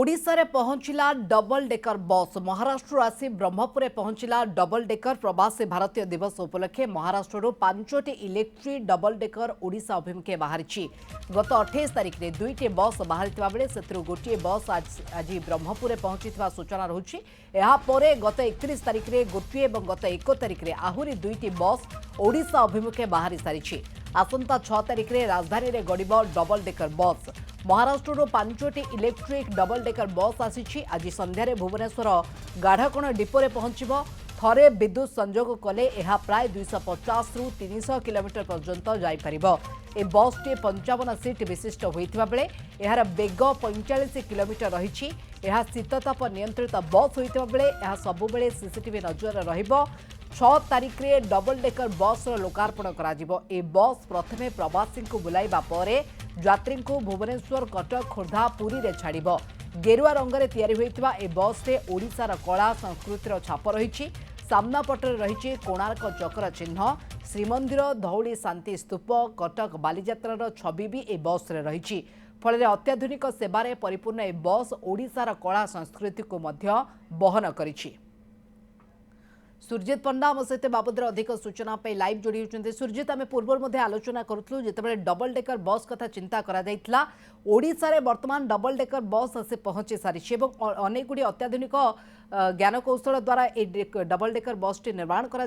ओडिशा रे पहुंचला double decker bus. Maharashtra आसी ब्रह्मपुर पहुंचला डबल डेकर प्रवासी भारतीय दिवस उपलक्षे महाराष्ट्र 5टी इलेक्ट्रिक डबल डेकर ओडिशा अभिमुखे बाहरी। गत 28 तारिख में 2टी बस बाहरी बेले से गोटे बस आज ब्रह्मपुर पहुंची सूचना रही। गत 31 तारिख में गोटे और गत 1 तारिख में आहरी 2टी बस ओडिशा अभिमुखे बाहरी सारी। आसंता 6 तारिख में राजधानी में गड़ब डबल डेकर बस। महाराष्ट्र 5टी इलेक्ट्रिक डबल डेकर बस आसी। आज संध्यारे भुवनेश्वर गाढ़कण डिपोरे पहुंचब। थरे विद्युत संजोग कले यह प्राय 250 रु 300 किलोमीटर पर्यंत जापर। ए बसटी 55 सीट विशिष्ट होता बेले यार बेग 45 किलोमीटर रही। यह शीतताप नियंत्रित बस होता बेले यह सबुबले सीसीटीवी नजर रहिबो। 6 तारिख में डबल डेकर बस लोकार्पण करा। ए बस प्रथमे प्रवासी को बुलाइबा परे यात्री को भुवनेश्वर कटक खोर्धा पुरी रे छाड़िबो। गेरुआ रंगरे तैयारी होइतबा ए बस रे ओडिशार कला संस्कृतिर छाप रही। सामना पटरे रही कोणार्क चक्र चिन्ह, श्रीमंदिर, धौली शांति स्तूप, कटक बालीजात्रार छवि भी ए बस रे रही। फल अत्याधुनिक सेवारे परिपूर्ण ए बस ओडिशार कला संस्कृति को मध्य बहन करिछि। सुरजित पंडा आम सहित बाबद अधिक सूचना लाइव जोड़ी होती। सुरजित आम पूर्व आलोचना करूँ जिते डबल डेकर बस कथा चिंता ओडिशा रे वर्तमान डबल डेकर बस आसी पहुंची सारी अनेक गुड़ी अत्याधुनिक ज्ञान कौशल द्वारा डबल डेकर बस टी निर्माण करा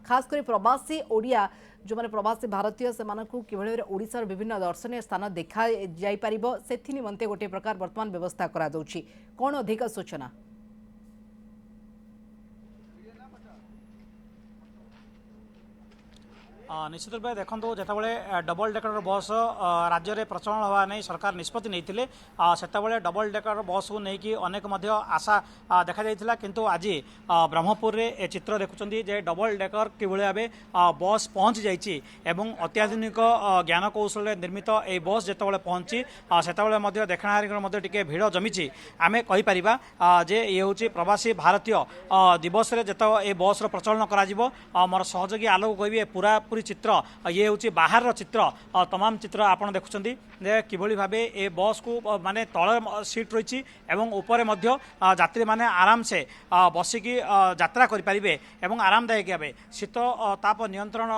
खास कर प्रवासी ओडिया जो मैंने प्रवासी भारतीय से ओडिशार विभिन्न दर्शनीय स्थान देखा जापर से निमंते गोटे प्रकार वर्तमान व्यवस्था करा कौन अधिक सूचना? निश्चित रूप देखो जितेबाला डबल डेकर बस राज्य में प्रचलन हवा नहीं सरकार निष्पत्ति नहीं से डबल डेकर बस को लेकिन अनेक आशा देखा जाइथिला किंतु आज ब्रह्मपुर रे ए चित्र देखुं जे डबल डेकर किभली भाव बस पहुँची जाइए एवं अत्याधुनिक ज्ञान कौशल निर्मित ए बस जितेबाला पहुँची से देखणाहारी टिके भिड़ जमी आम कहीपर जे ये हूँ प्रवासी भारतीय दिवस जिते ए बस प्रचलन कर मोर सहयोगी आलोक कहे पूरा पूरी चित्र ये हूँ बाहर चित्र तमाम चित्र आपड़ देखुं किभली भाव ए बस को माने तल सीट रही एवं ऊपर यात्री माने आराम से बसिकी यात्रा करें एवं आरामदायक भाव शीत ताप नियंत्रण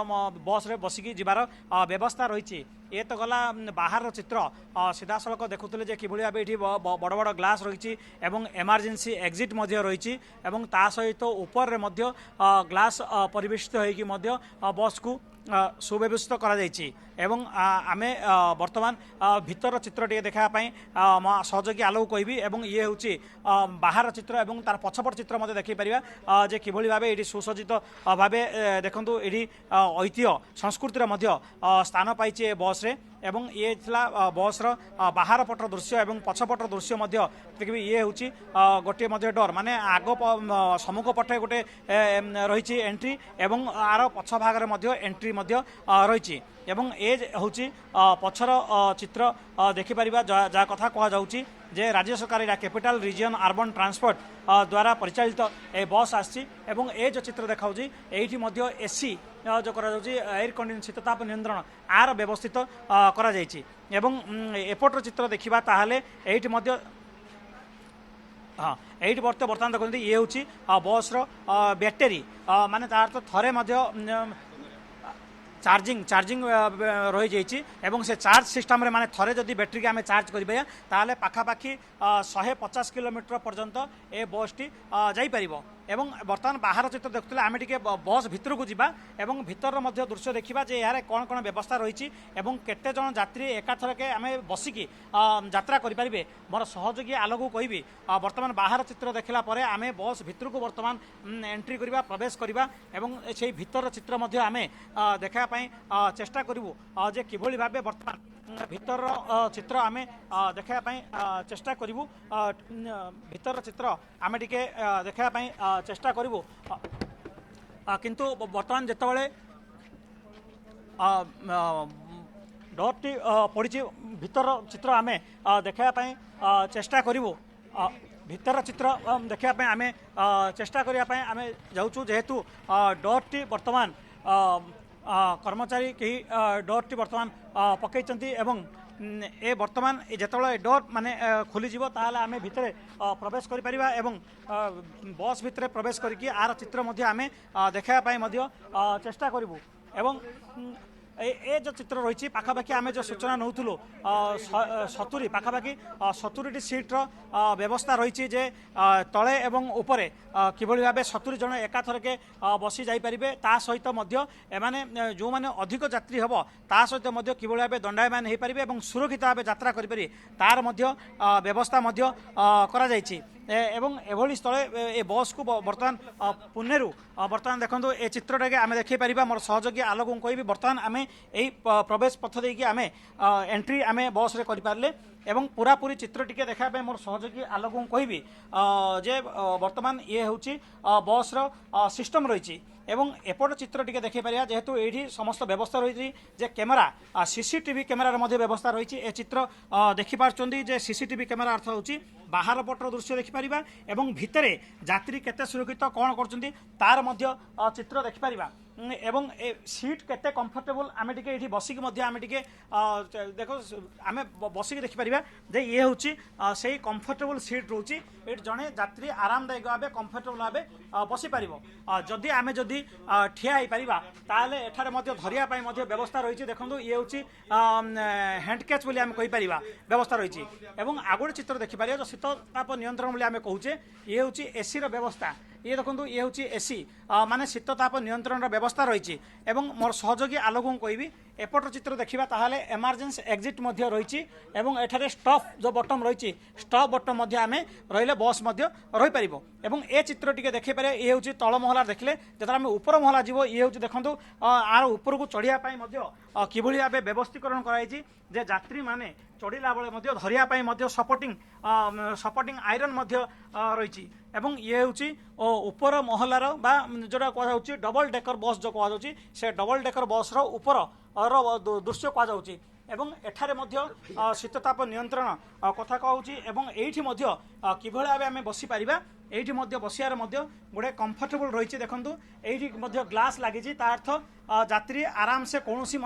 बस रे बसिकी जीवार व्यवस्था रही। ये तो गला बाहर चित्र सीधा सड़क देखुले जे किभली भाव ये बड़ बड़ ग्लास रही एवं इमरजेंसी एग्जिट रही एवं ता सहित ऊपर ग्लास परिवेशित होगी बस को सुव्यवस्थित करा जायछि एवं आमे वर्तमान भितर चित्र टे देखापी सहयोगी आलोक कहबी एवं ये हूँ बाहर चित्र एवं तार पछपट चित्र मत देखी पारिबा जे किभली भाबे एटी सुसज्जित भाबे देखंतु एटी ऐतिह्य संस्कृतिर मध्य स्थान पाइछि बस रे एवं ये बस बाहर पटर दृश्य एवं पछपटर दृश्य देखिए ये हूँ गोटे डर माने आग सम्मुख पटे गोटे रही एंट्री एवं आर पछ भाग एंट्री रही एवं ए हूँ पछर चित्र देखिपर जहाँ कथा कहुच्छी जे राज्य सरकार या कैपिटल रीजन अर्बन ट्रांसपोर्ट द्वारा परिचालित ए बस आसी एवं ए जो चित्र देखा एठी एसी जो करा एयर कंडीशन शीतताप नियंत्रण आर व्यवस्थित करा जायछि एवं एपटर चित्र देखिबा ताहाले एठी हाँ ये बर्तमान देखते ये हूँ बस बैटेरी माने तार तो थरे चार्जिंग रही जाइए एवं से चार्ज सिस्टम रे माने थरे जदि बैटेरी के आम चार्ज करें ताहले पाखापाखि 150 किलोमीटर पर्यंत ए बस टी जापर एवं बर्तमान बाहर चित्र देखुले आम टे बस भितर को जीवा एवं भितर दृश्य देखा जे यार कौन कौन व्यवस्था रही एवं केते जन यात्री एकाथरके आम बसिकी यात्रा करें मोर सहयोगी आलोक को कहबी बर्तमान बाहर चित्र देखला आम बस भितर को बर्तमान एंट्री करवा प्रवेश करवा एवं से भितर चित्र आम देखापी चेष्टा करूँ जे किभली भाव बर्तमान भितर चित्र आम देखापी चेष्टा करूँ भितर चित्र आम टे देखापी चेष्टा करूँ किंतु बर्तमान जितेबाला डरटी पड़ी भितर चित्र आम देखापी चेष्टा करूँ भितर चित्र देखापी आम चेष्टा करने आम जाऊँ जेहेतु डरटी बर्तमान कर्मचारी कहीं डरटी बर्तमान पकई एवं ए वर्तमान जिते डोर माने खोलीजिव ताहले आमे भितरे प्रवेश करि परिबा एवं बस भितरे प्रवेश करके आर चित्र मध्य आमे देखा पाई मध्य चेष्टा करिवु एवं ए जो चित्र रही पाखापाखि आम जो सूचना नौलु 70 पाखापाखि 70टी सीट्र व्यवस्था रही जे तले एवं उपरे किभली भाव 70 जन एकाथरके बसी जापारे ता सहित एमाने जो मैंने अधिक यात्री हम ता सहित किभली भाव दंडायमान हो पारे और सुरक्षित भाव यात्रा करें तार व्यवस्था करा जायछि। एवं एभली स्थले ए बस को बर्तमान पुनेरु बर्तमान देखो ए चित्रटा के आम देखी मोर सहयोगी आलोक को कहि बर्तमान आम यही प्रवेश पथ देकी आम एंट्री आम बस रे करें एवं पूरा पूरी चित्र टिके देखा मोर सहयोगी आलोक को कहि जे बर्तमान ये हूँ बस सिस्टम रही एवं एपट चित्र टिके देखी पारिया जेहेतु ये समस्त व्यवस्था रही जे कैमेरा सीसीटीवी कैमेरार व्यवस्था रही ए चित्र देखिपारे जे सीसीटीवी कैमेरा अर्थ होची बाहर पटर दृश्य देखिपर एवं भितरे यात्री केते सुरक्षित कौन कर तार चित्र देखिपर एवं ए सीट केते कंफर्टेबल आम टे बसिक आम टे देखो आम बसिक देखिपर जे ये हूँ से कंफर्टेबल सीट रोचे ये जड़े यात्री आरामदायक भाव कंफर्टेबल भाव बसी पार जदि आम जदि ठिया हो पार ताल एठार धरिया व्यवस्था रही देखो ये हूँ हैंड कैच बोली आम कहीपर व्यवस्था रही एवं आगोटे चित्र देखिपर जो शीतताप नियंत्रण बोली आम कहूचे ये हूँ एसी व्यवस्था ये देखो ये हूँ एसी माने शीतताप नियंत्रण व्यवस्था रही एवं मोर सहयोगी आलोक को कहि एपटर चित्र देखा ताहले एमरजेंसी एग्जिट रही एवं एठारे स्टॉप जो बटन रही स्टॉप बटन आम रही बस रही पार एवं ए चित्र टी देखी पारे ये हूँ तल महला देखले जो आम ऊपर महला जीव ये हूँ देखो आर ऊपर को चढ़ियापाई किभली भाव व्यवस्थीकरण कराई जे यात्री माने चढ़ला बेले धरियापाई सपोर्टिंग आयरन रही एवं ये हूँ ऊपर महलार बा जोटा कहुच्छी डबल डेकर बस जो कहुच्छी से डबल डेकर बस ऊपर दृश्य कहुच्छी एवं एठारे शीतताप नियंत्रण कथा कहूँ एवं एठी किभली भाव आम बसी पारिबा एठी बसियार गोटे कंफर्टेबल रही देखो ये ग्लास लगी अर्थ यात्री आराम से कौन सी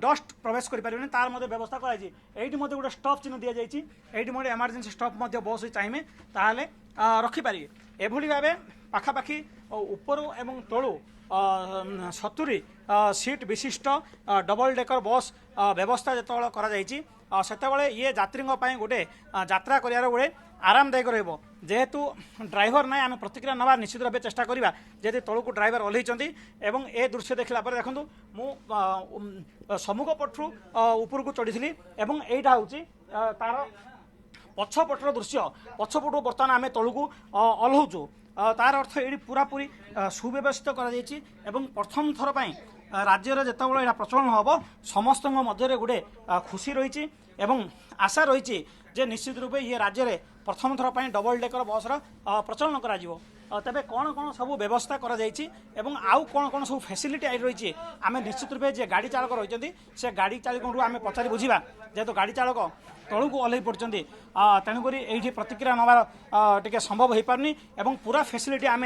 डस्ट प्रवेश करें तार व्यवस्था कराई गोटे स्टॉप चिन्ह दि जाइए मोटे एमरजेंसी स्टॉप बस चाहिए ताहले रखिपारे एभली भाव पाखापाखि ऊपर एवं तलू 70 सीट विशिष्ट डबल डेकर बस व्यवस्था जो करते ये यात्री गोटे यात्रा कर गोटे आरामदायक रहिबो जेहेतु ड्राइवर ना आम प्रतिक्रिया नवा निश्चित भाव चेष्टा करवा जेहेतु तलू ड्राइवर ओह्लैंती एवं ए दृश्य देखला पर देखो मु सम्मुख पटू ऊपर को चढ़ी एवं एटा हूँ तार पछपटर दृश्य पछपटू बर्तमान आम तलू को ओह्लौचु तार अर्थ ये पूरा पूरी सुव्यवस्थित कर प्रथम थर पर राज्य में जिते यहाँ प्रचलन हम समस्त मध्य गोटे खुशी रही आशा रही जे निश्चित रूपे ये राज्य में प्रथम थर पर डबल डेकर बस प्रचलन करा तेबे कौन कौन सब व्यवस्था करा जायछि एवं आउ कौन कौन सब फैसिलिटी आई रही आम निश्चित रूपे जे गाड़ी चालक रही से गाड़ी चालक आम पचारि बुझा जेहेतु गाड़ी चालक तलू को ओह्लै पड़ते तेणुक ये प्रतिक्रिया नवार टे संभव हो पारनी एवं पूरा फैसिलिटी आम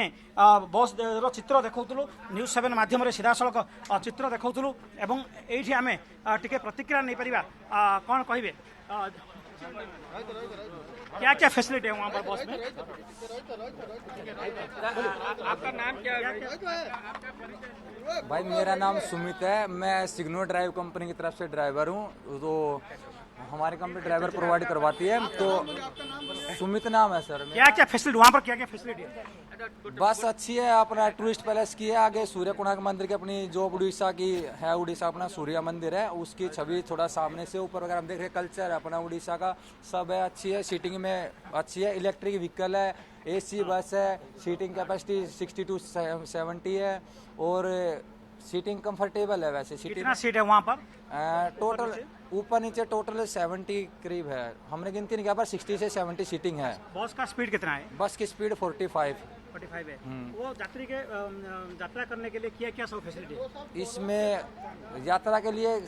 बस चित्र देखौलु न्यूज 7 माध्यम सीधा सड़क चित्र देखौलु एवं ये आम टे प्रतिक्रिया नहीं पार कौन कहे क्या क्या फैसिलिटी है वहाँ पर बस में? आपका नाम क्या है? भाई मेरा नाम सुमित है, मैं सिग्नो ड्राइव कंपनी की तरफ से ड्राइवर हूँ। तो हमारी कंपनी ड्राइवर प्रोवाइड करवाती है। तो सुमित नाम है सर। क्या क्या फैसिलिटी वहाँ पर क्या क्या फैसिलिटी है? बस अच्छी है, अपना टूरिस्ट पैलेस की है, आगे सूर्य कोणार्क मंदिर की अपनी जो उड़ीसा की है, उड़ीसा अपना सूर्य मंदिर है उसकी छवि थोड़ा सामने से ऊपर वगैरह हम देख रहे कल्चर है अपना उड़ीसा का सब है, अच्छी है, सीटिंग में अच्छी है, इलेक्ट्रिक व्हीकल है, एसी बस है, सीटिंग कैपेसिटी 60 to 70 है और सीटिंग कंफर्टेबल है। वैसे कितना सीट है वहाँ पर? टोटल ऊपर नीचे टोटल 70 करीब है, हमने गिनती नहीं किया पर 60 से 70 सीटिंग है। बस का स्पीड कितना है? बस की स्पीड 45 है। वो यात्री के यात्रा करने के लिए क्या क्या सब फैसिलिटी है इसमें? यात्रा के लिए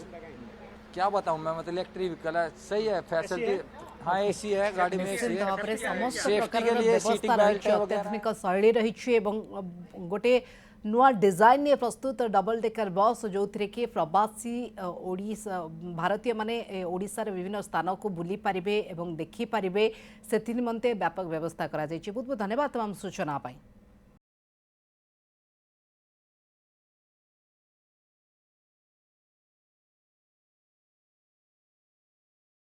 क्या बताऊं मैं, मतलब इलेक्ट्रिक व्हीकल है, सही है फैसिलिटी। हाँ एसी है गाड़ी में, एसी है, सेफ्टी के लिए सीटिंग बेल्ट है, अत्याधुनिक शैली रही गोटे नुआ डिजाइन ने प्रस्तुत डबल डेकर बस जो थे कि प्रवासी ओडिशा भारतीय माने ओडिशा रे विभिन्न स्थान को बुली पारिबे एवं देखि पारिबे से निमंते व्यापक व्यवस्था करा जायछि। बहुत बहुत धन्यवाद तमाम सूचना पाई।